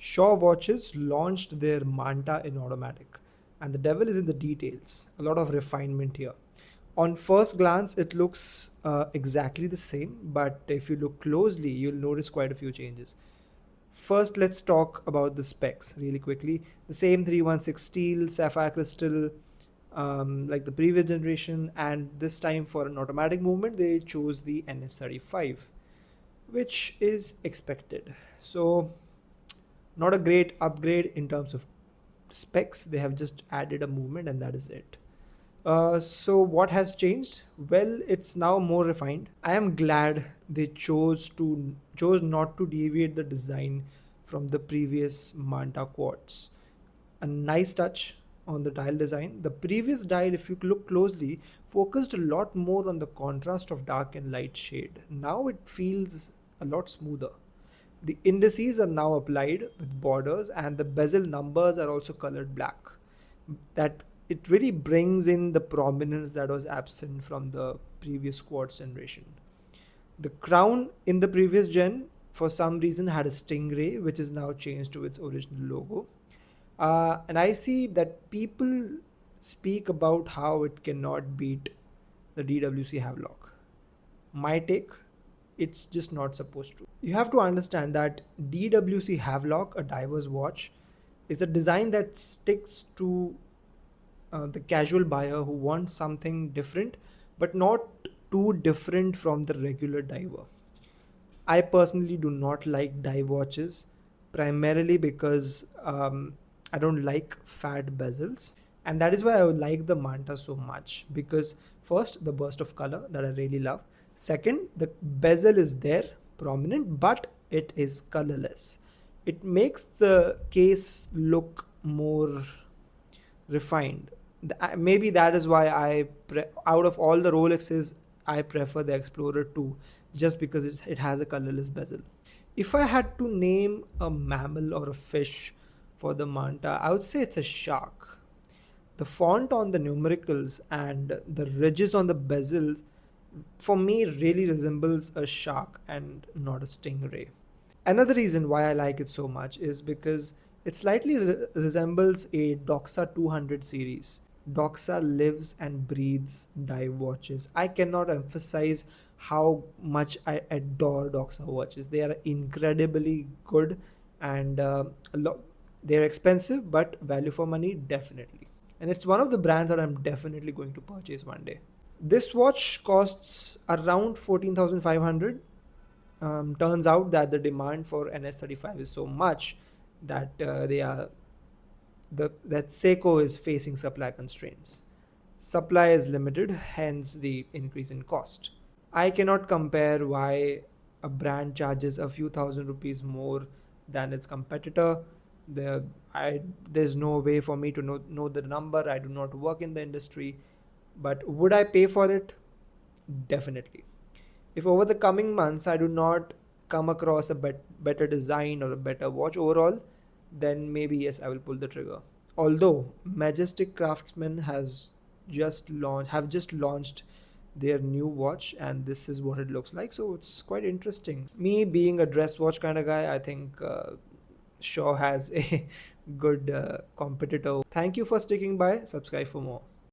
Shaw watches launched their Manta in automatic, and the devil is in the details. A lot of refinement here. On first glance, it looks exactly the same, but if you look closely, you'll notice quite a few changes. First, let's talk about the specs really quickly. The same 316 steel, sapphire crystal, like the previous generation, and this time for an automatic movement, they chose the NS35, which is expected. So, not a great upgrade in terms of specs. They have just added a movement, and that is it. So what has changed? Well, it's now more refined. I am glad they chose not to deviate the design from the previous Manta quads. A nice touch on the dial design. The previous dial, if you look closely, focused a lot more on the contrast of dark and light shade. Now it feels a lot smoother. The indices are now applied with borders, and the bezel numbers are also colored black. That it really brings in the prominence that was absent from the previous quartz generation. The crown in the previous gen, for some reason, had a stingray, which is now changed to its original logo. And I see that people speak about how it cannot beat the DWC Havelock. My take, it's just not supposed to. You have to understand that DWC Havelock, a diver's watch, is a design that sticks to the casual buyer who wants something different, but not too different from the regular diver. I personally do not like dive watches, primarily because I don't like fat bezels. And that is why I would like the Manta so much, because first, the burst of color that I really love. Second, the bezel is there, prominent, but it is colorless. It makes the case look more refined. Maybe that is why out of all the Rolexes, I prefer the Explorer 2, just because it has a colorless bezel. If I had to name a mammal or a fish for the Manta, I would say it's a shark. The font on the numericals and the ridges on the bezel, for me, really resembles a shark and not a stingray. Another reason why I like it so much is because it slightly resembles a Doxa 200 series. Doxa lives and breathes dive watches. I cannot emphasize how much I adore Doxa watches. They are incredibly good, and they're expensive, but value for money, definitely. And it's one of the brands that I'm definitely going to purchase one day. This watch costs around 14,500. Turns out that the demand for NS35 is so much that that Seiko is facing supply constraints. Supply is limited, hence the increase in cost. I cannot compare why a brand charges a few thousand rupees more than its competitor. There, there's no way for me to know the number. I do not work in the industry, but would I pay for it? Definitely. If over the coming months I do not come across a better design or a better watch overall, then maybe yes, I will pull the trigger. Although Majestic Craftsman have just launched their new watch, and this is what it looks like, so it's quite interesting. Me being a dress watch kind of guy, I think Shaw has a good competitor. Thank you for sticking by. Subscribe for more.